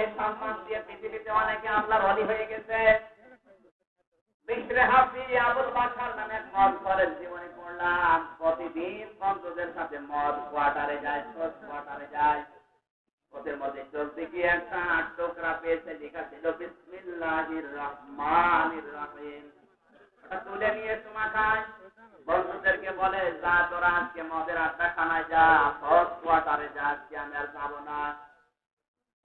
অনেকে সম্মান দিয়ে পৃথিবীতে অনেকে আল্লাহর ওলি হয়ে গেছে। বিশরে হাফি আবুল বাশার নামে এক মদ ঘরের জীবনে পড়লাম, প্রতিদিন বন্ধুদের সাথে মদ কোয়ার্টারে যায়, কোয়ার্টারে যায়। ওদের মধ্যে চলতে গিয়ে একটা টুকরা পেয়েছে, লেখা ছিল বিসমিল্লাহির রহমানির রহিম। ওটা তুলে নিয়ে চুমা খায়, বন্ধুদেরকে বলে যা তোরা আজকে মদের আড্ডা খানায় যা, ফার্স্ট কোয়ার্টারে যা, আজকে আমি আর যাবো না।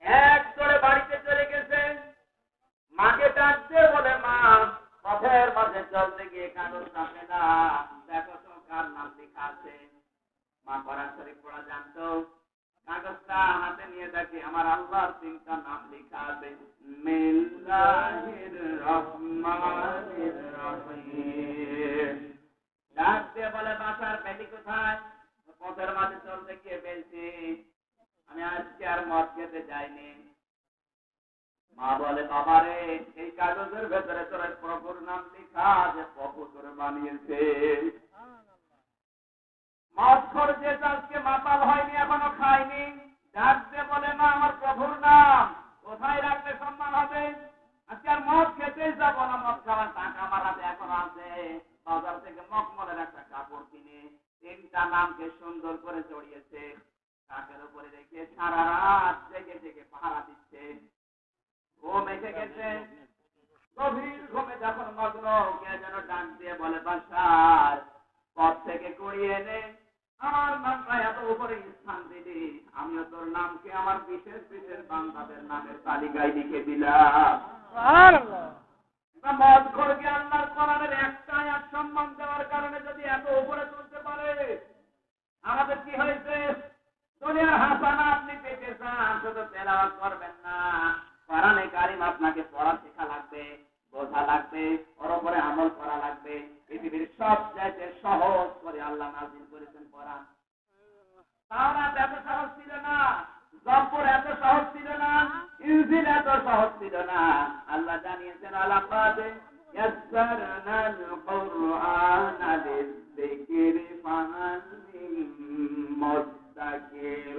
এক করে বাড়িতে চলে গেছে। মাকে ডাকতে বলে মা পথের মাঝে চলতে গিয়ে কাগজ কাটে না, দেখো তো কার নাম লেখা আছে। মা কোরআন শরীফ পড়া জানতো, কাগজটা হাতে নিয়ে দেখি আমার আল্লাহর 3টা নাম লেখা আছে, বিসমিল্লাহির রহমানির রহিম। ডাকতে বলে বাসার বেটি কোথায়? পথের মাঝে চলতে গিয়ে বলছি আমি আজকে আর মদ খেতে যাইনি। মা বলে বাবারে এই কাগজের ভেতরে তোর প্রভুর নাম লেখা আছে, প্রভু তোর বানিয়েছে। মদ খরচে আজকে মাতাল হয়নি, এখনো খাইনি। ডাকতে বলে মা আমার প্রভুর নাম কোথায় রাখলে সম্মান হবে? আজকে আর মদ খেতেই যাবো না, মদ খাওয়ার টাকা আমার হাতে এখন আছে। বাজার থেকে মখমলের একটা কাপড় কিনে 3টা নামকে সুন্দর করে জড়িয়েছে, কাকের উপরে রেখে সারা রাত জেগে জেগে পাহারা দিচ্ছে। ঘুম এসে গেছে, গভীর ঘুমে যখন মগ্ন, কে যেন ডাক দিয়ে বলে বাসার পথ থেকে কুড়িয়ে এনে আমার নামটা এত উপরে স্থান দিলি, আমিও তোর নামকে আমার বিশেষ বিশেষ বান্দাদের নামের তালিকায় লিখে দিলাম। মদ খোরকে আল্লাহর কোরআনের একটা আয়াত সম্মান দেওয়ার কারণে যদি এত উপরে তুলতে পারে, আমাদের কি হয়েছে? দুনিয়ার হাসানা আপনি পেতে চান, শুধু তেলাওয়াত করবেন না, কোরআনে কারিম আপনাকে পড়া শেখা লাগবে, বোঝা লাগবে, ওর উপরে আমল করা লাগবে। পৃথিবীর সবচাইতে সহজ করে আল্লাহ নাযিল করেছেন কোরআন। তাওরাত এত সহজ ছিল না, জবর এত সহজ ছিল না, ইনজিল এত সহজ ছিল না। আল্লাহ জানিয়েছেন আলাকাদ ইয়াসসারনাল কুরআনা লিযিকরি ফাহাল মিন মুদ্দাকির।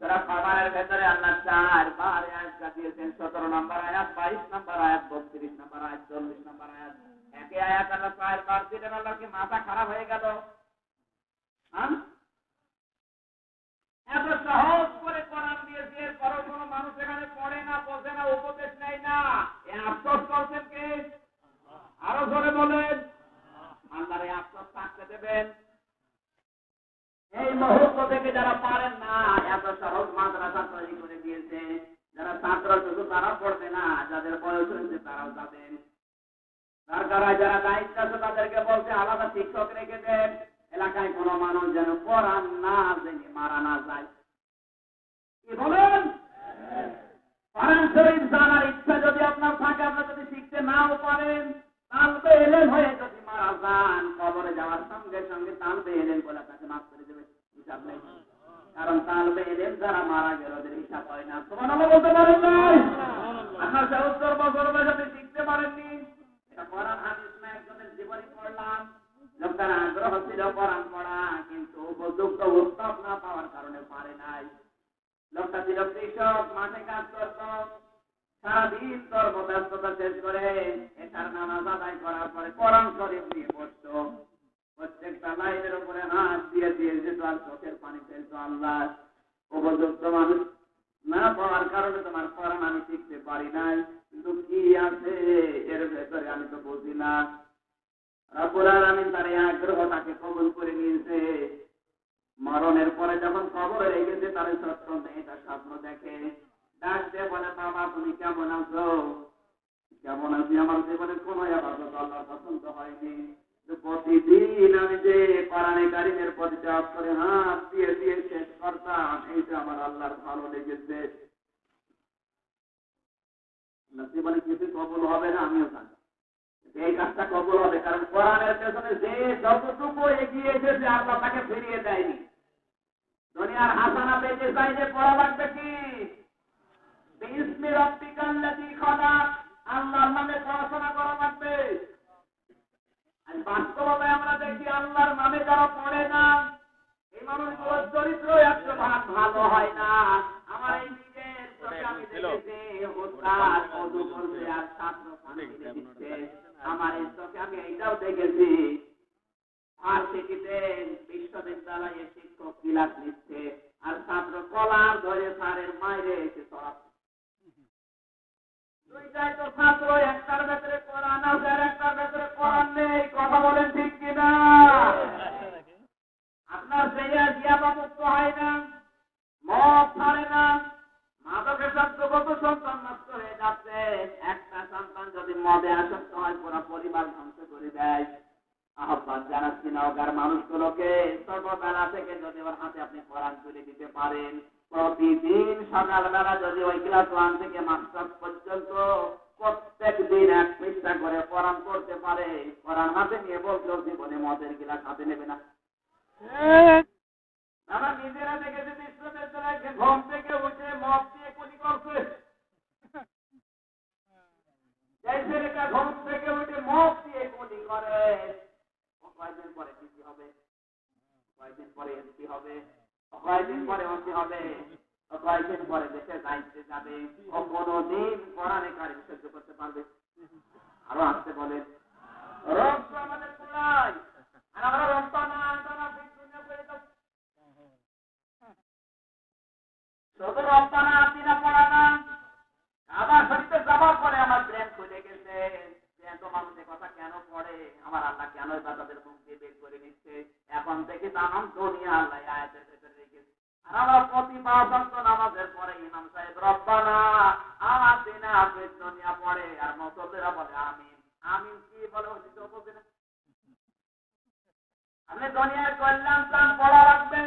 যারা কামারের ভেতরে আল্লাহ 4বার আয়াত দিয়েছেন, 17 নম্বর আয়াত, 22 নম্বর আয়াত, 32 নম্বর আয়াত, 40 নম্বর আয়াত। একই আয়াত আল্লাহ 4বার দিলেন, আল্লাহ কি মাথা খারাপ হয়ে গেল? এত সহজ করে কোরআন দিয়েছে, এরপরও কোনো মানুষ এখানে পড়ে না, বোঝে না, উপদেশ নেয় না। এ আফসোস করছেন কে? আরো জোরে বলেন। আল্লাহর এই আফসোস থাকতে দেবেন? এই মুহূর্ত থেকে যারা পারেন না, এত সহজ মাদ্রাসা তৈরি করে দিয়েছে, যারা ছাত্র শুধু তারা পড়বে না, যাদের বয়স হয়েছে তারাও যাবেন। সরকার যারা দায়িত্ব আছে তাদেরকে বলছে আলাদা শিক্ষক রেখে দেন, এলাকায় কোনো মানুষ যেন কোরআন না জেনে মারা না যায়। কি বলেন? কোরআন শরীফ জানার ইচ্ছা যদি আপনার থাকে, আপনি যদি শিখতে নাও পারেন, তালবে এলেন হয়ে যদি মারা যান, কবরে যাওয়ার সঙ্গে সঙ্গে তালবে এলেন বলে আপনাকে মাফ করে দেবে, হিসাব নেই। কারণ তালবে এলেন যারা মারা গেল ওদের হিসাব হয় না। সুবহানাল্লাহ বলতে পারেন নাই? আপনার 70 বছর বয়সে আপনি শিখতে পারেননি, এটা কোরআন হাদিস না, একজনের জীবনী পড়লাম, লোকটার আগ্রহ ছিল কোরআন পড়া, কিন্তু উপযুক্ত উস্তাদ না পাওয়ার কারণে পারে নাই। লোকটা ছিল কৃষক, মাঠে কাজ করত, সারাদিন কর্মব্যস্ততা শেষ করে এটার নামাজ আদায় করার পরে কোরআন শরীফ নিয়ে পড়ত। প্রত্যেকটা লাইনের উপরে হাত দিয়ে দিয়ে যেত আর চোখের পানি ফেলতো। আল্লাহ, উপযুক্ত মানুষ না পাওয়ার কারণে তোমার কোরআন আমি শিখতে পারি নাই, কিন্তু কি আছে এর ভেতরে আমি তো বুঝি না। রব্বুল আলামিন তার এই আগ্রহটাকে কবুল করে নিয়েছে। মরণের পরে যখন কবরে রেখেছে, তার ছোট্ট মেয়েটা স্বপ্ন দেখে, ডাক দিয়ে বলে বাবা তুমি কেমন আছো? কেমন আছি? আমার জীবনে কোনো ইবাদত আল্লাহর পছন্দ হয়নি, প্রতিদিন আমি যে কোরআনে কারিমের প্রতিটা অক্ষরে হাত দিয়ে দিয়ে শেষ করতাম, এইটা আমার আল্লাহর ভালো লেগেছে। জীবনে কিছু কবুল হবে না আমিও জানি, এই কাজটা কবুল হবে, কারণ কোরআনের পেছনে যে যতটুকু এগিয়ে এসেছে আল্লাহ তাকে ফিরিয়ে দেয়নি। দুনিয়ার হাসানা পেতে চাইলে পড়া লাগবে কি? বিসমি রাব্বিকাল্লাযী খালাক, আল্লাহর নামে পড়াশোনা করা লাগবে। আর বাস্তবে আমরা দেখি আল্লাহর নামে যারা পড়ে না, এই মানুষগুলোর চরিত্র 100 ভাগ ভালো হয় না। আমার এই নিজের চোখে আমি দেখেছি, উস্তাদ ওযু করছে আর ছাত্র পানি দিচ্ছে। আমার এই চোখে আমি এইটাও দেখেছি, ভার্সিটিতে বিশ্ববিদ্যালয়ে শিক্ষক ক্লাস নিচ্ছে আর ছাত্র কলার ধরে স্যারের মাইরে এসে চড়াচ্ছে। দুইটাই তো ছাত্র, একটার ভেতরে কোরআন আছে আর একটার ভেতরে কোরআন নেই। কথা বলেন ঠিক কিনা? আপনার সেইয়া জিয়াবা মুক্ত হয় না, মদ ছাড়ে না, মাদকের শব্দগত সন্তান নষ্ট হয়ে যাচ্ছে। একটা সন্তান যদি মদে আসক্ত হয় পুরো পরিবার ধ্বংস করে দেয়। আহ্বান জানাচ্ছি নওগাঁর মানুষগুলোকে, ছোটবেলা থেকে যদি ওর হাতে আপনি কোরআন তুলে দিতে পারেন, প্রতিদিন সকালবেলা যদি ওই ক্লাস 1 থেকে মাস্টার্স পর্যন্ত প্রত্যেক দিন 1 পৃষ্ঠা করে কোরআন করতে পারে, কোরআন হাতে নিয়ে বলতে জীবনে মদের গ্লাস হাতে নেবে না। আমরা নিজেরা দেখেছি বিশ্ববিদ্যালয়কে ঘুম থেকে উঠে মদ দিয়ে কুলি করছে। এই ছেলেটা ঘুম থেকে উঠে মদ দিয়ে কুলি করে, কয়েকদিন পরে কি হবে, কয়েকদিন পরে এমপি হবে, কয়েকদিন পরে ওসি হবে, কয়েকদিন পরে দেশের দায়িত্বে যাবে। ও কোনদিন কোরআনে কারিম সহ্য করতে পারবে? আরো আসতে বলে রক্ত আমাদের কোরআন, আর আমরা রক্ত না আনা দুনিয়া করে দাও। শুধু রপ্তানা আদিনা পড়া না, কাবা শরীফে যাওয়ার পরে আমার ব্রেন খুলে গেছে। এত মানুষের কথা কেন পড়ে, আমার আল্লাহ কেন তাদের মুখ দিয়ে বের করে নিচ্ছে। এখন থেকে তামাম দুনিয়া আল্লাহ আয়াতের ভেতরে রেখেছে। আর আমরা প্রতি 5 ওয়াক্ত নামাজের পরে ইমাম সাহেব রব্বানা আতিনা ফিদ দুনিয়া পড়ে, আর মুসল্লিরা বলে আমিন। আমিন কি বলে ওই তো বোঝে না। আপনি দুনিয়ার কল্যাণ চান, পড়া রাখবে।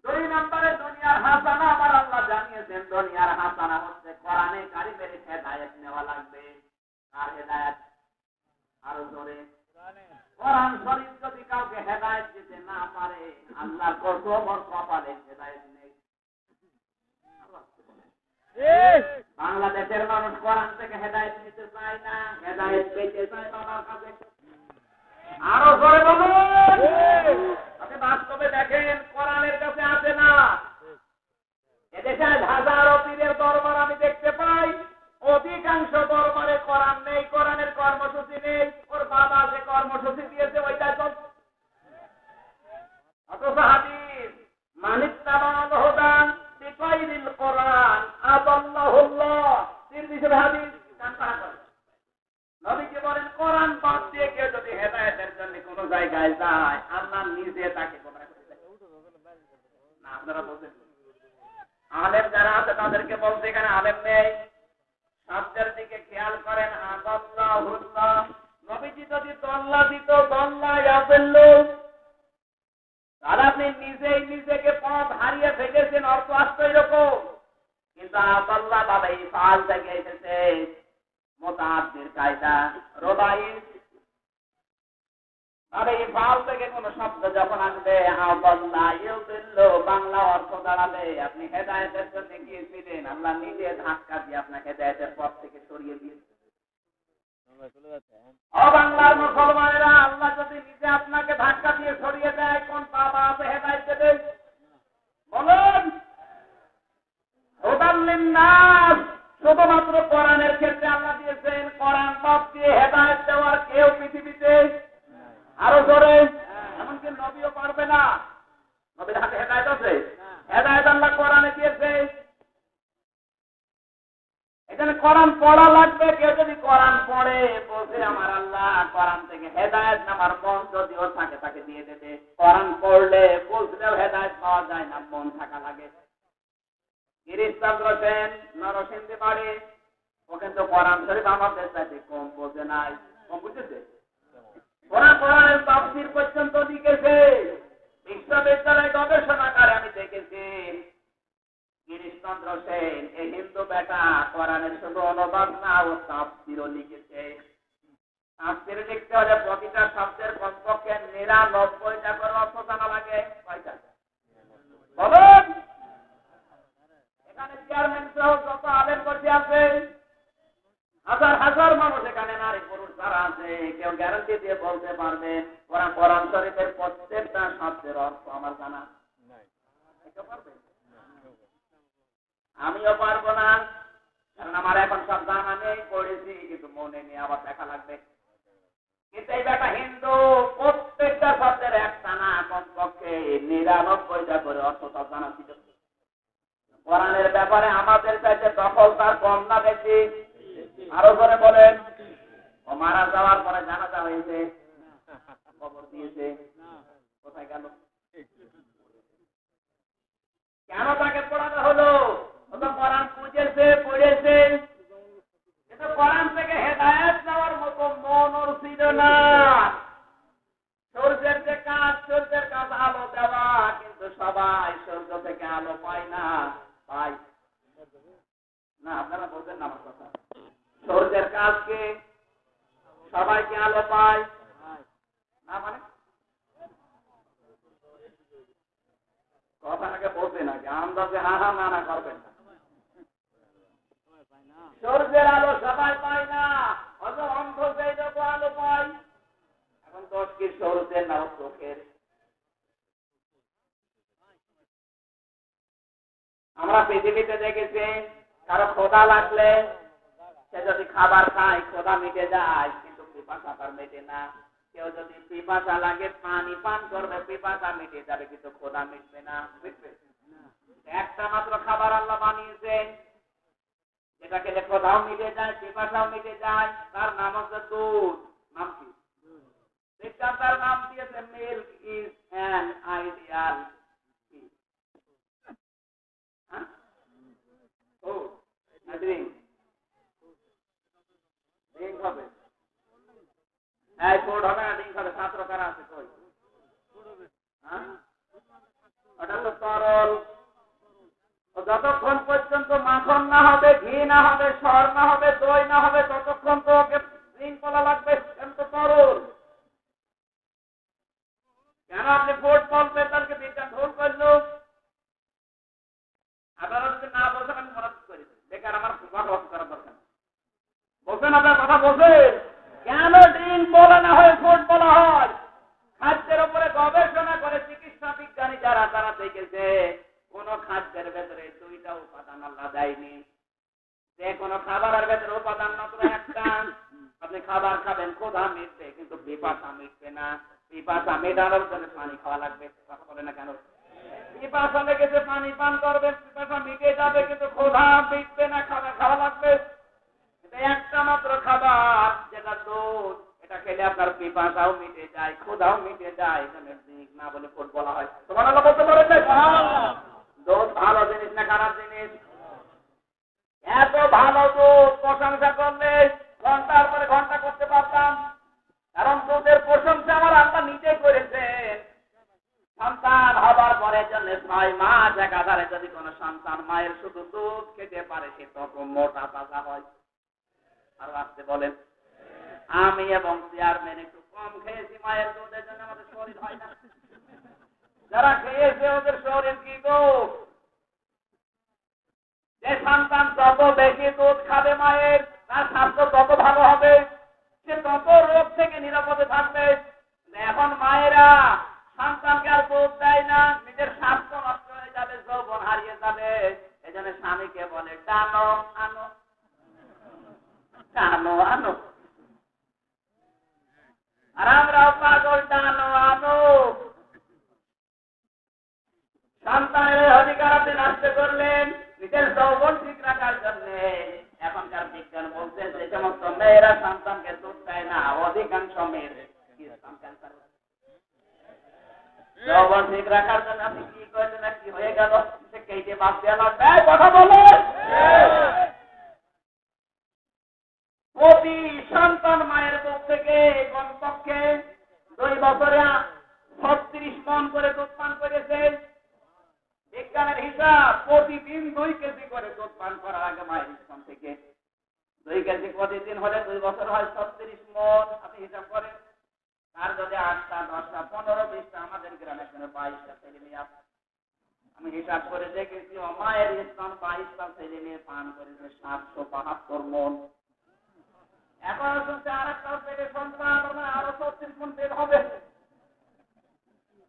2 নম্বরে দুনিয়ার হাসানা আমার আল্লাহ জানিয়েছেন, দুনিয়ার হাসানা হচ্ছে কোরআনে কারিমের হেদায়েত নেওয়া লাগবে। আর হেদায়েত আরো জোরে, কোরআন শরীফ যদি কাউকে হেদায়েত দিতে না পারে, আল্লাহর কসম ওর কপালে হেদায়েত নেই। বাংলাদেশের মানুষ কোরআন থেকে হেদায়েত নিতে চায় না, হেদায়েত পেতে চায় বাবার কাছে। আরো জোরে বলুন। আপনি বাস্তবে দেখেন কোরআনের কাছে আসে না। এদেশে হাজারো পীরের দরবার আমি দেখতে পাই, অধিকাংশ দরবারে কোরআন নেই, কোরআনের কর্মসূচি নেই। ওর বাবা যে কর্মসূচি দিয়েছে ওইটাই চলছে। অথচ হাদিস মানিত্তাবাল হুদান বিগাইরিল কোরআন আদাল্লাহুল্লাহ, তিরমিজির হাদিস কান পাড়া করে। নবীজি বলেন কোরআন বাদ দিয়ে কেউ যদি হেদায়েতের জন্য কোন জায়গায় যায়, আল্লাহ নিজে তাকে গোমরাহ করে দেয়। না আপনারা বলছেন, আলেম যারা আছে তাদেরকে বলতে এখানে আলেম নেই। শব্দের দিকে খেয়াল করেন, আদাল্লাহুল্লাহ। নবীজি যদি দল্লা দিত, দল্লা ইয়াযিল্লু, তাহলে আপনি নিজেই নিজেকে পথ হারিয়ে ফেলেছেন, অর্থ আসতো এরকম। কিন্তু আদাল্লাহ বাবা এই ফাল থেকে এসেছে, মোতাআদ্দির কায়দা রবাই তবে এই ফাল থেকে কোন শব্দ যখন আসবে, আদাল্লাহ ইউদিল্লু, বাংলা অর্থ দাঁড়াবে আপনি হেদায়েতের জন্য গিয়েছিলেন, আল্লাহ নিজে ধাক্কা দিয়ে আপনাকে হেদায়েতের পথ থেকে সরিয়ে দিয়েছে। ও বাংলার মুসলমানেরা, আল্লাহ যদি নিজে আপনাকে ধাক্কা দিয়ে সরিয়ে দেয়, কোন বাবা আছে হেদায়েত দেবে? বলুন। হুদাল লিন্নাস, শুধুমাত্র কোরআনের ক্ষেত্রে আল্লাহ দিয়েছেন। কোরআন বাদ দিয়ে হেদায়েত দেওয়ার কেউ পৃথিবীতে আরো জোরে, এমনকি নবীও পারবে না। নবীর হাতে হেদায়েত আছে? হেদায়েত আল্লাহ কোরআনে দিয়েছে। এখানে কোরআন পড়া লাগবে। কেউ যদি কোরআন পড়ে বলছে আমার আল্লাহ কোরআন থেকে হেদায়েত নামার মন যদিও থাকে তাকে দিয়ে দেবে। কোরআন পড়লে বুঝলেও হেদায়েত পাওয়া যায় না, মন থাকা লাগে। গিরিশচন্দ্র সেন নরসিংদী বাড়ি, ও কিন্তু কোরআন শরীফ আমাদের সাথে কম বোঝে নাই। কম বুঝেছে? ওরা কোরআনের তাফসীর পর্যন্ত লিখেছে। বিশ্ববিদ্যালয় গবেষণাগারে আমি দেখেছি গিরিশচন্দ্র সেন এই হিন্দু বেটা কোরআনের শুধু অনুবাদ না, ও তাফসীরও লিখেছে। তাফসীর লিখতে হলে প্রতিটা শব্দের কমপক্ষে 99টা করে অর্থ জানা লাগে। কয়টা বলুন? এখানে চেয়ারম্যান সহ যত আলেম বসে আছে, হাজার হাজার মানুষ এখানে নারী পুরুষ যারা আছে, কেউ গ্যারান্টি দিয়ে বলতে পারবে ওরা কোরআন শরীফের প্রত্যেকটা শব্দের অর্থ আমার জানা নাই? আমিও পারবো না, কারণ আমার এখন সব জানা নেই, পড়েছি কিন্তু মনে নেই, আবার দেখা লাগবে। কিন্তু এই ব্যাটা হিন্দু প্রত্যেকটা শব্দের একটা না কমপক্ষে 99টা করে অর্থ সব জানা ছিল। কোরআনের ব্যাপারে আমাদের কাছে দখল তার কম না বেশি? আরো করে বলেন। ও মারা যাওয়ার পরে জানাজা হয়েছে, খবর দিয়েছে, কোথায় গেল? কেন তাকে পড়ানো হলো? ও তো কোরআন বুঝেছে, পড়েছে, কিন্তু কোরআন থেকে হেদায়েত নেওয়ার মতো মন ওর ছিল না। সূর্যের যে কাজ, সূর্যের কাজ আলো দেওয়া, কিন্তু সবাই সূর্য থেকে আলো পায় না। পায় না? আপনারা বলবেন না আমার কথা। সূর্যের কাজকে সবাইকে আলো পায় না, মানে কথাটাকে বলবেন নাকি আন্দাজে হা হা না না করবেন না। সূর্যের আলো সবাই পায় না, অত অন্ধ সেই লোক আলো পায়। এখন দোষ কি সূর্যের না চোখের? আমরা পৃথিবীতে দেখেছি কারো ক্ষুধা লাগলে সে যদি খাবার খায় ক্ষুধা মিটে যায়, কিন্তু পিপাসা তার মেটে না। কেউ যদি পিপাসা লাগে পানি পান করবে, পিপাসা মিটে যাবে, কিন্তু ক্ষুধা মিটবে না। মিটবে? একটা মাত্র খাবার আল্লাহ বানিয়েছেন যেটা খেলে ক্ষুধাও মিটে যায়, পিপাসাও মিটে যায়, তার নাম হচ্ছে দুধ। নাম কি? তার নাম দিয়েছে মিল্ক ইজ অ্যান আইডিয়াল। হবে এই ফোর্ড হবে না, ডিঙ্ক হবে। ছাত্র কারা আছে কই? ওটা তো তরল। যতক্ষণ পর্যন্ত মাখন না হবে, ঘি না হবে, সর না হবে, দই না হবে, ততক্ষণ তো ওকে ড্রিঙ্ক করা লাগবে। কেন? তো তরল। কেন আপনি ফোর্ড বলবেন? তাকে বিজ্ঞান ভুল করলো। আপনারা যদি না বলছেন আমি মনে করি বেকার আমার কথা করার দরকার। বলছেন আপনার কথা বলছেন কেন ড্রিঙ্ক বলা না হয় ফুড বলা হয়? খাদ্যের উপরে গবেষণা করে চিকিৎসা বিজ্ঞানী যারা, তারা দেখেছে কোন খাদ্যের ভেতরে দুইটা উপাদান আল্লাহ দেয়নি। যে কোনো খাবারের ভেতরে উপাদান মাত্র একটা। আপনি খাবার খাবেন, ক্ষুধা মিটবে, কিন্তু পিপাসা মিটবে না। পিপাসা মেটানোর জন্য পানি খাওয়া লাগবে। কথা বলে না কেন? পিপাসা লেগেছে, পানি পান করবেন, পিপাসা মিটে যাবে, কিন্তু ক্ষুধা মিটবে না, খাবার খাওয়া লাগবে। একটা মাত্র খাবার যেটা দুধ, এটা খেলে আপনার পিপাসাও মিটে যায়, ক্ষুধাও মিটে যায়। না বলে ফুড বলা হয়। তোমার আল্লাহ বলতে পারেন দুধ ভালো জিনিস না খারাপ জিনিস? এত ভালো দুধ প্রশংসা করলে ঘন্টার পরে ঘন্টা করতে পারতাম, কারণ দুধের প্রশংসা আমার আল্লাহ নিজে করেছেন। সন্তান হবার পরে জন্য 6 মাস একাধারে যদি কোনো সন্তান মায়ের শুধু দুধ খেতে পারে, সে তত মোটা তাজা হয়। আর আসতে বলেন, আমি এবং চেয়ারম্যান একটু কম খেয়েছি মায়ের দুধের জন্য, আমাদের শরীর হয় না। যারা খেয়েছে ওদের শরীর কি গো? যে সন্তান যত বেশি দুধ খাবে মায়ের, তার স্বাস্থ্য তত ভালো হবে, সে তত রোগ থেকে নিরাপদে থাকবে। এখন মায়েরা সন্তানকে আর দুধ দেয় না, নিজের স্বাস্থ্য নষ্ট হয়ে যাবে, যৌবন হারিয়ে যাবে। এই জন্য স্বামীকে বলে টানো আনো, টানো আনো। আর আমরাও পাগল, টানো আনো। সন্তানের অধিকার আপনি নষ্ট করলেন নিজের যৌবন ঠিক রাখার জন্য। এখনকার বিজ্ঞান বলছে যে সমস্ত মেয়েরা সন্তানকে দুধ দেয় না, অধিকাংশ মেয়ের যৌবন ঠিক রাখার জন্য আপনি কি করলেন? কি হয়ে গেল? সে কেটে বাদ দেওয়া লাগবে। কথা বলে প্রতি সন্তান মায়ের বুক থেকে কমপক্ষে 2 বছরে 36 মণ করে দুধ পান করেছে। বিজ্ঞানের হিসাব, প্রতিদিন 2 কেজি করে দুধ পান করার আগে মায়ের স্তন থেকে 2 কেজি প্রতিদিন হলে 2 বছর হয় 36 মণ। আপনি হিসাব করেন। আর যদি 8টা 10টা 15 20টা, আমাদের গ্রামে 22টা ছেলে মেয়ে আছে। আমি হিসাব করে দেখেছি মায়ের স্তন 22টা ছেলে মেয়ে পান করেছে 772 মণ। এখন শুনছে আরেকটা পেটে সন্তান, আরো 36 মণ পেট হবে।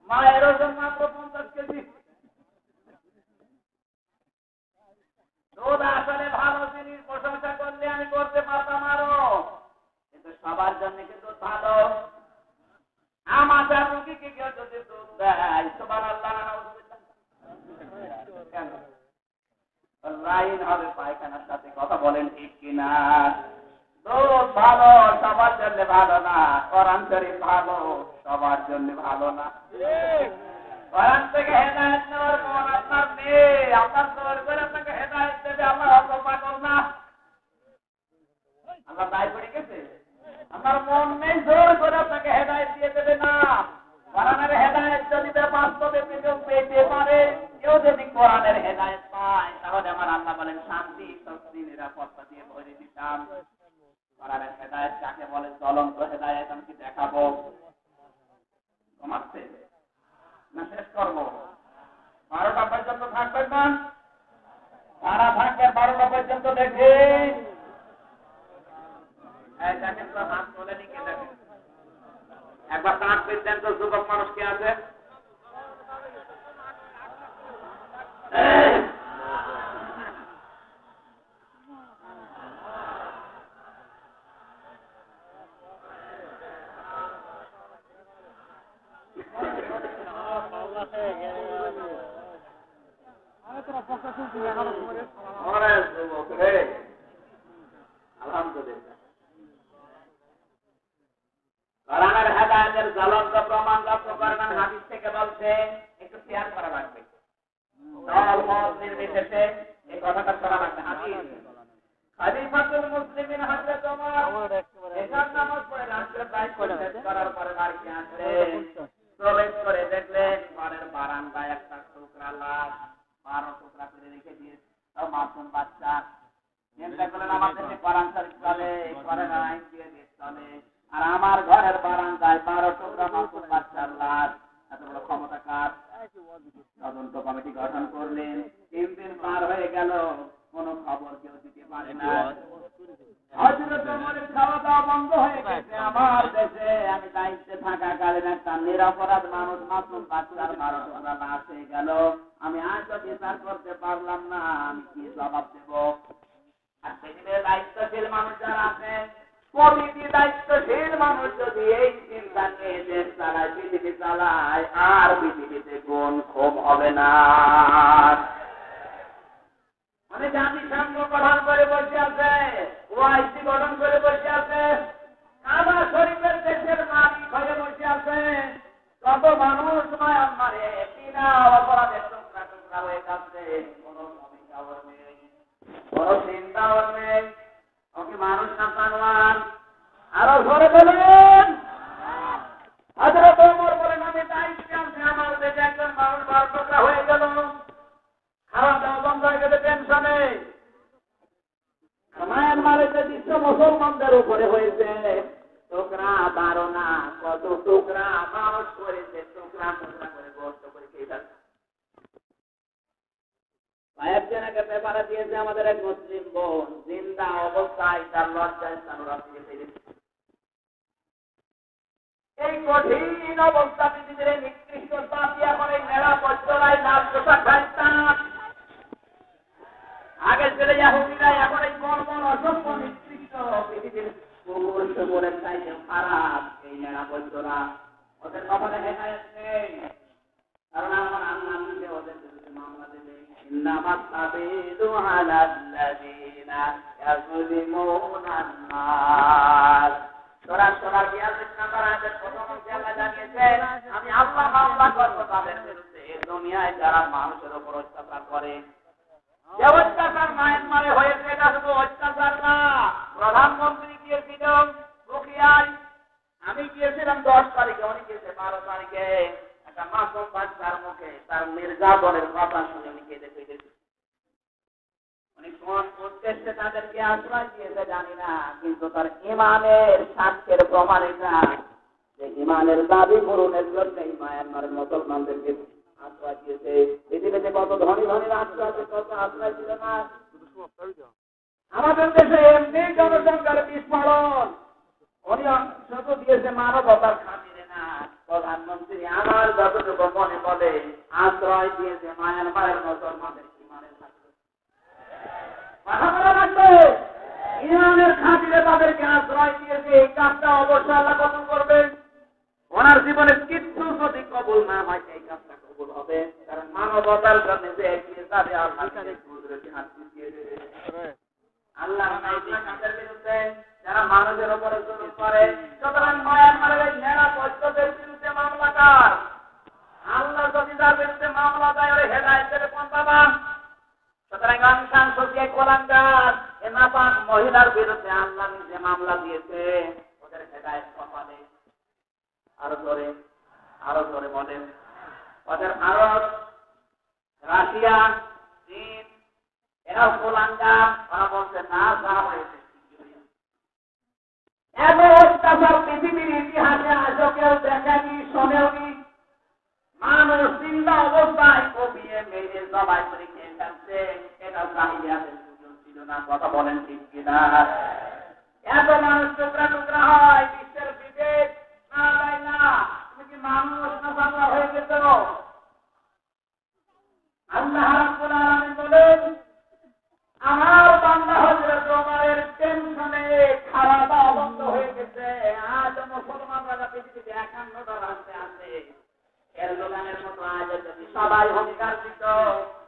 মায়ের ওজন মাত্র 50 কেজি। সবার জন্য কিন্তু ভালো। আমাদের রুগীকে কেউ যদি দুধ দেয় সুবহানাল্লাহ কেন লাইন হবে পায়খানার সাথে, কথা বলেন ঠিক কিনা? দুধ ভালো সবার জন্য ভালো না, কোরআন শরীফ ভালো সবার জন্য ভালো না। কোরআন থেকে হেদায়েত নেওয়ার মন আপনার নেই, আপনার জোর করে আপনাকে হেদায়েত দেবে আল্লাহ অত পাগল না। আল্লাহ তাই করে গেছে, আপনার মন নেই, জোর করে আপনাকে হেদায়েত দিয়ে দেবে না। কোরআনের হেদায়েত যদি বাস্তবে কেউ পেতে পারে, কেউ যদি কোরআনের হেদায়েত পায়, তাহলে আমার আল্লাহ বলেন শান্তি শক্তি নিরাপত্তা দিয়ে ভরে দিতাম। কোরআনের হেদায়েত কাকে বলে? জ্বলন্ত হেদায়েত। আমি কি দেখাবো? কমাচ্ছে না শেষ করবো? 12টা পর্যন্ত থাকবেন না? তারা থাকবে 12টা পর্যন্ত। দেখি দেখেন তো, হাত তোলেনি কে? দেখেন একবার তাঁত পেতেন তো, যুবক মানুষ কে আছে? আলহামদুলিল্লাহ। কোরআনের হেদায়েতের জ্বলন্ত প্রমাণ লক্ষ্য করবেন হাদিস থেকে বলছে, একটু শেয়ার করা লাগবে। দল মত নির্বিশেষে এই কথাটা শোনা লাগবে। হাদিস খলিফাতুল মুসলিমিন হযরত ওমর এশার নামাজ পড়ে রাষ্ট্রের দায়িত্ব শেষ করার পরে বাড়িতে আসলেন। প্রবেশ করে দেখলেন ঘরের বারান্দায় একটা টুকরা লাশ 12 টুকরা করে রেখে দিয়েছে। তাও মাসুম বাচ্চা। চিন্তা করলেন আমাদের যে কোরআন শরীফ চলে, কোরআন আইন দিয়ে দেশ চলে, আর আমার ঘরের বারান্দায় 12 টুকরা মাসুম বাচ্চার লাশ, এত বড় ক্ষমতা কার? তদন্ত কমিটি গঠন করলেন। 3 দিন পার হয়ে গেল, কোনো খবর কেউ দিতে পারে না। হযরত ওমরের খাওয়া দাওয়া বন্ধ হয়ে গেছে। আমার দেশে আমি দায়িত্বে থাকাকালীন একটা নিরপরাধ মানুষ মাসুম বাচ্চার 12 টুকরা লাশ হয়ে গেল। আমি আজ বিচার করতে পারলাম না, আমি কি জবাব দেব? আর পৃথিবীর দায়িত্বশীল মানুষ যারা আছেন, প্রতিটি দায়িত্বশীল মানুষ যদি এই চিন্তা নিয়ে দেশ চালায়, পৃথিবী চালায়, আর পৃথিবীতে কোন ক্ষোভ হবে না। মানে জাতিসংঘ গঠন করে বসে আছে, ওআইসি গঠন করে বসে আছে, কাবা শরীফের দেশের মালিক হয়ে বসে আছে। কত মানুষ মায়ানমারে বিনা অপরাধে টুকরা টুকরা হয়ে যাচ্ছে, কোন ভূমিকাও নেই, কোন চিন্তাও নেই। ওকে মানুষ না জানোয়ার? আরো ধরে বলেন। হযরত ওমর বলেন আমি দায়িত্বে আছি, আমার দেশে একজন মানুষ 12 টুকরা হয়ে গেল, খাওয়া দাওয়া বন্ধ হয়ে গেছে টেনশনে। মায়ানমারে যে দৃশ্য মুসলমানদের উপরে হয়েছে, টুকরা 12 না, কত টুকরা মানুষ করেছে, টুকরা টুকরা করে গোস্ত করে খেয়ে যাচ্ছে। একজনকে পেপারে দিয়েছে আমাদের এক মুসলিম বোন, জিন্দা অবস্থায় তার লজ্জায় স্থানরা থেকে ফিরেছে। এই কঠিন অবস্থা পৃথিবীর নিকৃষ্ট জাতি এখন এই মেলা পর্যলায় লাভ পোশাক খাইতাম। আগে ছেলে ইহুদিরা, এখন এই বর্বর অসভ্য নিকৃষ্ট পৃথিবীর কুকুরের চাইতে খারাপ এই মেলা পর্যলা। ওদের কপালে হেদায়েত নেই, কারণ আমার আল্লাহ নিজে ওদের বিরুদ্ধে মামলা দেবে। ইন্নামাস সাবিলু আলাল্লাযীনা ইয়াযলিমুনান নাস। সূরা ইয়াসিন নাম্বার আয়াতের প্রথম অংশে আল্লাহ জানিয়েছেন, আমি আল্লাহ মামলা করব তাদের বিরুদ্ধে দুনিয়ায় যারা মানুষের উপর অত্যাচার করে। যে অত্যাচার মায়ানমারে হয়েছে, এটা শুধু অত্যাচার না। প্রধানমন্ত্রী গিয়েছিলেন রুকিয়ায়, আমি গিয়েছিলাম 10 তারিখে, উনি গিয়েছে 12 তারিখে। একটা মাসুম বাচ্চার মুখে তার নির্যাতনের কথা শুনে উনি কেঁদে ফেলেছে। উনি কোন উদ্দেশ্যে তাদেরকে আশ্রয় দিয়েছে জানি না, কিন্তু তার ইমানের সাক্ষ্যের প্রমাণ এটা যে ইমানের দাবি পূরণের জন্য মায়ানমারের মুসলমানদেরকে আশ্রয় দিয়েছে। পৃথিবীতে কত ধনী ধনী রাষ্ট্র আছে, কত আশ্রয় ছিল না। আমাদের দেশে এমনি জনসংখ্যার বিস্ফোরণ, উনি শুধু দিয়েছে মানবতার খাতিরে না। প্রধানমন্ত্রী আমার যতটুকু মনে বলে আশ্রয় দিয়েছে মায়ানমারের মুসলমানদের ইমানের খাতিরে। কথা বলা লাগবে, ইমানের খাতিরে আমাদেরকে আশ্রয় দিয়েছে, এই কাজটা অবশ্যই আল্লাহ কবুল করবেন। ওনার জীবনে কিচ্ছু যদি কবুল না হয় এই কাজটা কবুল হবে, কারণ মানবতার জন্য যে হিসাবে আল্লাহ কুদরতি হাত দিয়ে দেবে। আল্লাহ কাজের বিরুদ্ধে যারা মানুষের উপরে জুলুম করে, সুতরাং মায়ানমারের এই নিরাপত্তাদের বিরুদ্ধে মামলাকার আল্লাহ যদি তার বিরুদ্ধে মামলা দেয় ওই হেদায়েতের কোন বাবা। সুতরাং আনসান সুচিয়ে কোলাঙ্গার এ নাপাক মহিলার বিরুদ্ধে আল্লাহ নিজে মামলা দিয়েছে, ওদের হেদায়েত কপালে। আরো জোরে বলেন, ওদের ভারত, রাশিয়া, চীন এরাও কোলাঙ্গার। ওরা বলছে না যা হয়েছে এত অত্যাচার পৃথিবীর ইতিহাসে আজও কেউ দেখেনি, শোনেওনি। মানুষ চিন্তা অবস্থায় কপিয়ে মেরে সবাই করে খেয়ে থাকছে, এটা জাহিলিয়াতের সুযোগ ছিল না। কথা বলেন ঠিক কিনা? এত মানুষ টুকরা টুকরা হয়, বিশ্বের বিবেক না যায় না। তুমি কি মানুষ না বাংলা হয়ে গেছ? আল্লাহ রাব্বুল আলামিন বলেন, আমার বান্দা হযরত ওমরের টেনশনে খাওয়া দাওয়া বন্ধ হয়ে গেছে। আজ মুসলমানরা পৃথিবীতে 51টা রাষ্ট্রে আছে। এর দোকানের মতো আজ যদি সবাই অধিকার দিত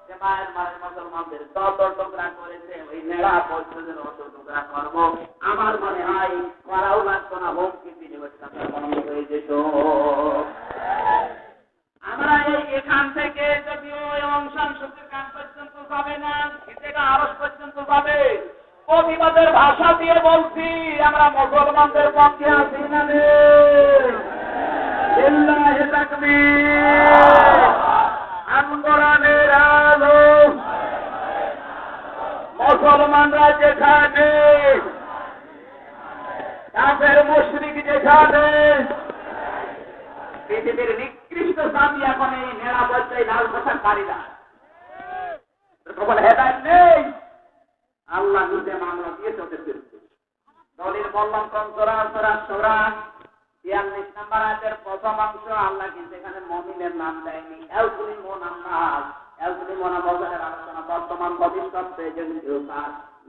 যে মায়ের মুসলমানদের যত টুকরা করেছে ওই নেড়া পর্যন্ত অত টুকরা করবো, আমার মনে হয় করাও লাগতো না, হুমকি দিয়ে বন্ধ হয়ে যেত। আমরা এখান থেকে যদিও অংশান সূচির কান পর্যন্ত যাবে না, এটা আরস পর্যন্ত যাবে। প্রতিবাদের ভাষা দিয়ে বলছি, আমরা মুসলমানদের পক্ষে আছি না নেই? লিল্লাহি তাকবীর, আনকোরআনের আলো। মুসলমানরা যেখানে, কাফের মুশরিক যেখানে, পৃথিবীর নিকৃষ্ট জাতি এখন এই নিরাপত্তায় লাল পোশাকধারীরা। হেদায়েত নেই, আল্লাহ নিজে মামলা দিয়েছে ওদের বিরুদ্ধে। দলিল বললাম সূরা 42 নম্বর আয়াতের প্রথম অংশ। আল্লাহ কিন্তু এখানে মুমিনের নাম দেয়নি। বলনের আলোচনা বর্তমান ভবিষ্যৎ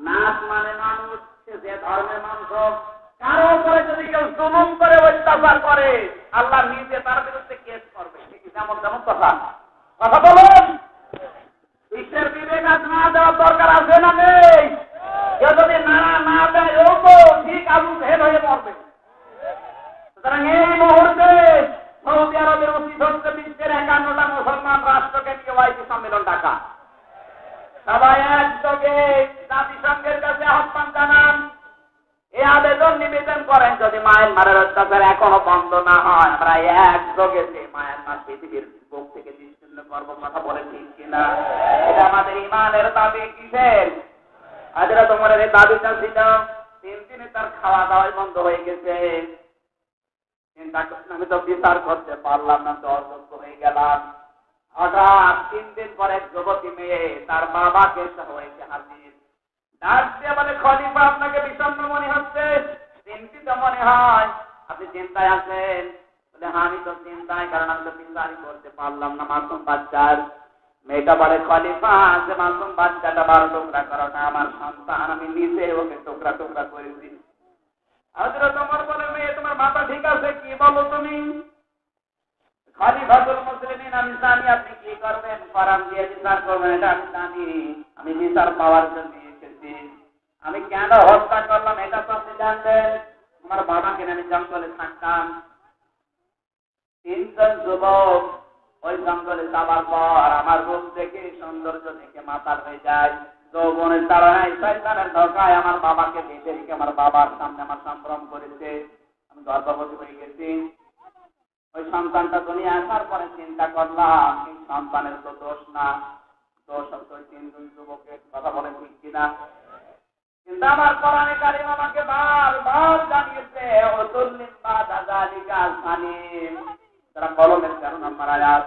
নাস মানে মানুষ, যে ধর্মের মানুষ হোক, কারো উপরে যদি কেউ জুলুম করে অত্যাচার করে আল্লাহ নিজে তার বিরুদ্ধে কেস করবে। যেমন যেমন কথা বলুন, বিশ্বের বিবেক আজ না দেওয়ার দরকার আছে না নেই? কেউ যদি না দেয় ও তো ঠিক আলু ভেদ হয়ে মরবে। সুতরাং এই মুহূর্তে সৌদি আরবের উচিত হচ্ছে বিশ্বের 51টা মুসলমান রাষ্ট্রকে নিয়ে ওয়াইসি সম্মেলন ডাকা। সবাই একযোগে জাতিসংঘের কাছে আহ্বান জানান, এই আবেদন নিবেদন করেন, যদি মায়ানমারের অত্যাচার এখনো বন্ধ না হয় আমরা একযোগে যে মায়ানমার পৃথিবীর বুক থেকে নিশ্চিন্ন করবো। কথা বলে ঠিক কিনা? এটা আমাদের ইমানের দাবি। কিসের? হযরত ওমরের এই দাবিটা ছিল, 3 দিনে তার খাওয়া দাওয়াই বন্ধ হয়ে গেছে। চিন্তা করছেন আমি তো বিচার করতে পারলাম না, তো অসুস্থ হয়ে গেলাম। হঠাৎ 3 দিন পরে এক যুবতী মেয়ে তার বাবাকে হয়েছে হাজির। ডাক দিয়ে বলে, খলিফা আপনাকে বিষণ্ণ মনে হচ্ছে, চিন্তিত মনে হয়, আপনি চিন্তায় আছেন? বলে হ্যাঁ আমি তো চিন্তায়, কারণ আমি তো বিচারই করতে পারলাম না মাসুম বাচ্চার। মেয়েটা বলে, খলিফা যে মাসুম বাচ্চাটা 12 টুকরা করাটা আমার সন্তান, আমি নিজে ওকে টুকরা টুকরা করেছি। হযরত ওমর বলে, মেয়ে তোমার মাথা ঠিক আছে? কি বলো তুমি? খলিফাতুল মুসলিমিন আমি জানি আপনি কি করবেন, কোরআন দিয়ে বিচার করবেন, এটা আমি জানি। আমি বিচার পাওয়ার জন্য এসেছি। আমি কেন হত্যা করলাম এটা তো আপনি জানবেন। আমার বাবাকে আমি জঙ্গলে থাকতাম। 3 জন যুবক ওই জঙ্গলে যাবার পর আমার রূপ দেখে, সৌন্দর্য দেখে মাতাল হয়ে যায়। যৌবনের তাড়নায় শয়তানের ধোঁকায় আমার বাবাকে বেঁধে রেখে আমার বাবার সামনে আমার সম্ভ্রম করেছে। আমি গর্ভবতী হয়ে গেছি। ওই সন্তানটা দুনিয়া আসার পরে চিন্তা করলাম এই সন্তানের তো দোষ না, দোষ হচ্ছে ওই 3 জন যুবকের। কথা বলে ঠিক কিনা? কিন্তু আমার কোরআনে কারিম আমাকে বারবার জানিয়েছে, ওতুল্লিন বাদা যালিকা সালিম। যারা কলমের 13 নম্বর আয়াত।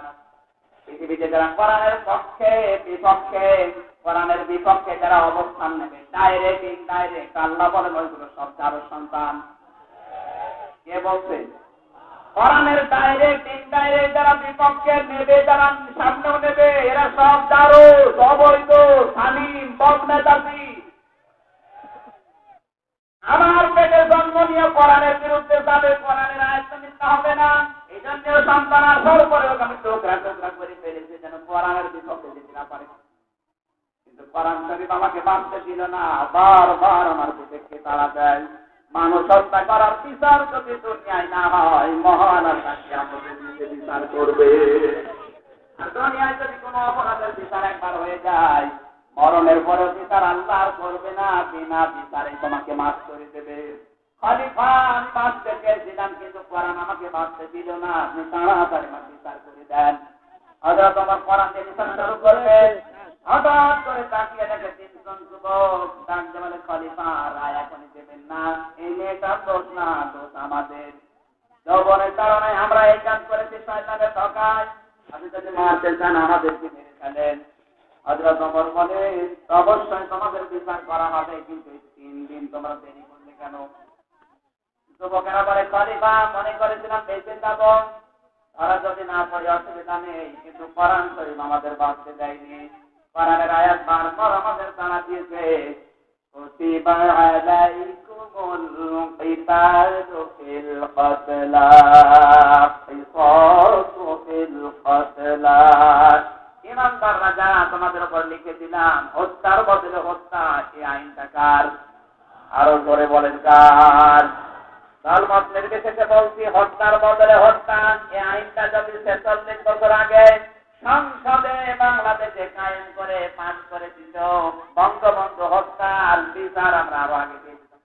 পৃথিবীতে যারা কোরআনের পক্ষে বিপক্ষে, কোরআনের বিপক্ষে যারা অবস্থান নেবে, ডাইরেক্ট ইনডাইরেক্ট, আল্লাহ বলেন ওইগুলো সব যার সন্তান। কে বলছে? কোরআনের ডাইরেক্ট ইনডাইরেক্ট যারা বিপক্ষে নেবে, যারা সামনেও নেবে, এরা সব দারু, অবৈধ, সালিম, বদমেজাজি। আমার কিন্তু কোরআন শরীফ আমাকে বাঁচতে দিল না, বারবার আমার বিবেককে তাড়া দেয়। মানুষ হত্যা করার বিচার যদি দুনিয়ায় না হয়, মহান আল্লাহ কিয়ামতের দিনে বিচার করবে। আর দুনিয়ায় যদি কোনো অপরাধের বিচার একবার হয়ে যায়, মরণের পরেও বিচার আল্লাহ আর করবে না, বিনা বিচারে তোমাকে মাফ করে দেবে। খলিফা আমি বাঁচতে চেয়েছিলাম, কিন্তু কোরআন আমাকে বাঁচতে দিল না, আপনি তাড়াতাড়ি আমার বিচার করে দেন। হযরত ওমর কোরআন দিয়ে বিচার শুরু করবে, হঠাৎ করে তাকিয়ে দেখে তিনজন যুবক ডাকতে বলে, খলিফা রায় এখনই দেবেন না, এই মেয়েটার দোষ না, দোষ আমাদের। যৌবনের কারণে আমরা এই কাজ করেছি শয়তানের ধোঁকায়, আপনি যদি মারতে চান আমাদেরকে মেরে ফেলেন। হযরত ওমর বলে, অবশ্যই তোমাদের বিচার করা হবে, কিন্তু 3 দিন তোমরা দেরি করলে কেন? যুবকেরা বলে, খলিফা মনে করেছিলাম বেঁচে যাব, ওরা যদি না পড়ে অসুবিধা নেই, কিন্তু কোরআন শরীফ আমাদের বাঁচতে দেয়নি। কোরআনের আয়াত বারবার আমাদের জানা দিয়েছে, কুতিবা আলাইকুমুল কিতালু ফিল কতলা কিসাসু ফিল কতলা। ইমানদার রাজা তোমাদের উপর লিখে দিলাম, হত্যার বদলে হত্যা, এই আইনটা কার? আরো জোরে বলেন কার? দলমত নির্বিশেষে বলছি, হত্যার বদলে হত্যা, এই আইনটা যদি 46 বছর আগে সংসদে বাংলাদেশে কায়েম করে পাস করে দিত, বঙ্গবন্ধু হত্যার বিচার আমরা আরো আগে পেয়েছিলাম।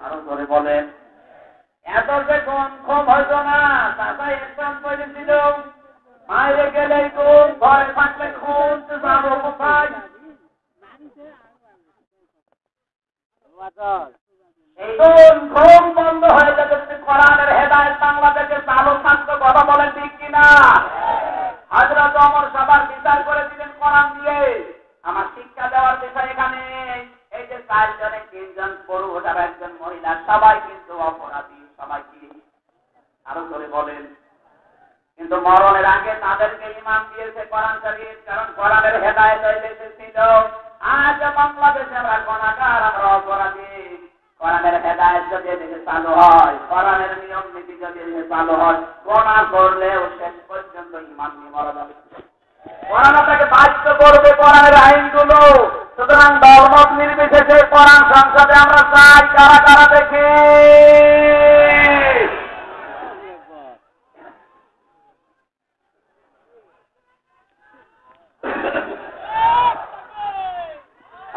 আরো জোরে বলেন। এত যে খুব হইতো না, তাই ইসলাম করেছিল, বাইরে গেলে খুন, ঘরে থাকলে খুন, যাবো কোথায়? এই খুন বন্ধ হয়ে যাবে যদি কোরআনের হেদায়েত বাংলাদেশে চালু থাকতো। কথা বলেন ঠিক কিনা? হযরত ওমর সবার বিচার করে দিলেন কোরআন দিয়ে। আমার শিক্ষা দেওয়ার বিষয় এখানে, এই যে 4 জনে 3 জন পুরুষ আর 1 জন মহিলা, সবাই কিন্তু অপরাধী, সবাই কি? আরো করে বলেন। কিন্তু মরণের আগে তাদেরকে ঈমান দিয়েছে কোরআন শরীফ, কারণ কোরআনের হেদায়েত এসেছিল। আজ বাংলাদেশে আমরা গুনাহগার, আমরা অপরাধী। কোরআনের হেদায়েত যদি এদিকে চালু হয়, কোরআনের নিয়ম নীতি যদি এদিকে চালু হয়, গুনাহ করলেও শেষ পর্যন্ত ঈমান নিয়ে মরা যাবে। কোরআন আপনাকে বাধ্য করবে কোরআনের আইনগুলো। সুতরাং দলমত নির্বিশেষে কোরআন সংসদে আমরা চাই, কারা কারা দেখি।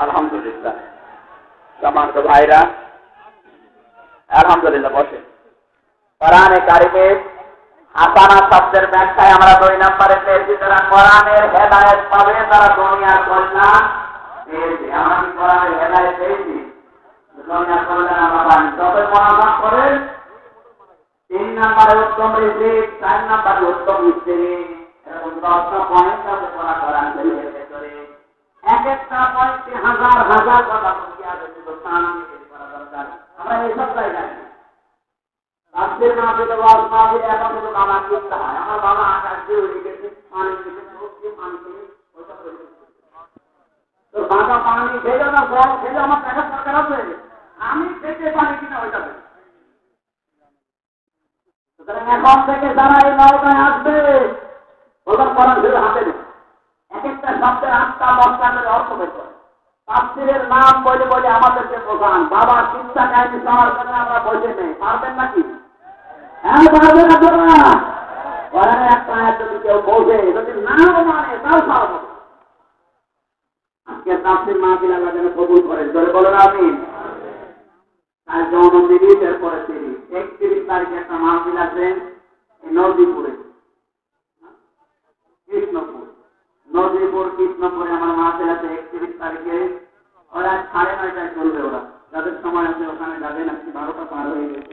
আলহামদুলিল্লাহ সম্মানিত ভাইরা, আলহামদুলিল্লাহ বসে। কোরআনে কারিমে হাসানা শব্দের ব্যাখ্যায় আমরা 2 নম্বরে পেয়েছি, যারা কোরআনের হেদায়েত পাবে তারা দুনিয়ার কল্যাণ পেয়েছে। আমরা কি কোরআনের হেদায়েত পেয়েছি? দুনিয়ার কল্যাণ আমরা পাই। তবে মনোভাব করেন 3 নম্বরে উত্তম রিজিক, 4 নম্বরে উত্তম স্ত্রী, এরকম 10টা পয়েন্ট আছে কোরআন শরীফের ভেতরে। এক একটা পয়েন্টে হাজার হাজার কথা বলতে হবে, শুধু প্রাণ থেকে করা দরকার। আমরা এইসব জায়গায় রাজ্যের মাহফিলে ওয়াজ মাহফিলে এখন শুধু বাবা করতে হয়। আমার বাবা আকাশ দিয়ে উড়ে গেছে, পানি থেকে চোখ দিয়ে পানি খেয়ে ওইটা করে দিচ্ছে। তো বাবা পানি খেলো না, জল খেলে আমার দেখার দরকার আছে? আমি খেতে পানি কিনা ওইটা দেবে। সুতরাং এখন থেকে যারা এই নৌকায় আসবে, ওদের কোরআন শরীফ হাতে নেবে। এক একটা শব্দের 8টা 10টা করে অর্থ বের করে। তাফসীরের নাম বলে বলে আমাদেরকে বোঝান। বাবা চিন্তা কাহিনী শোনার জন্য আমরা বসে নেই, পারবেন নাকি? হ্যাঁ পারবেন আপনারা। কোরআনের একটা আয়াত যদি কেউ বোঝে, যদি নাও মানে, তাও সহজ হবে। আজকে তাফসীর মাহফিল আল্লাহ যেন কবুল করেন, জোরে বলেন আমিন। তার জন্ম 30 এরপরে 30, 31 তারিখে একটা মাহফিল আছে নদীপুরে, কৃষ্ণপুর। নদীপুর কৃষ্ণপুরে আমার মাহফিল আছে 31 তারিখে। ওরা 9:30টায় চলবে। ওরা যাদের সময় আছে ওখানে যাবেন। আজকে 12টা পার হয়ে গেছে।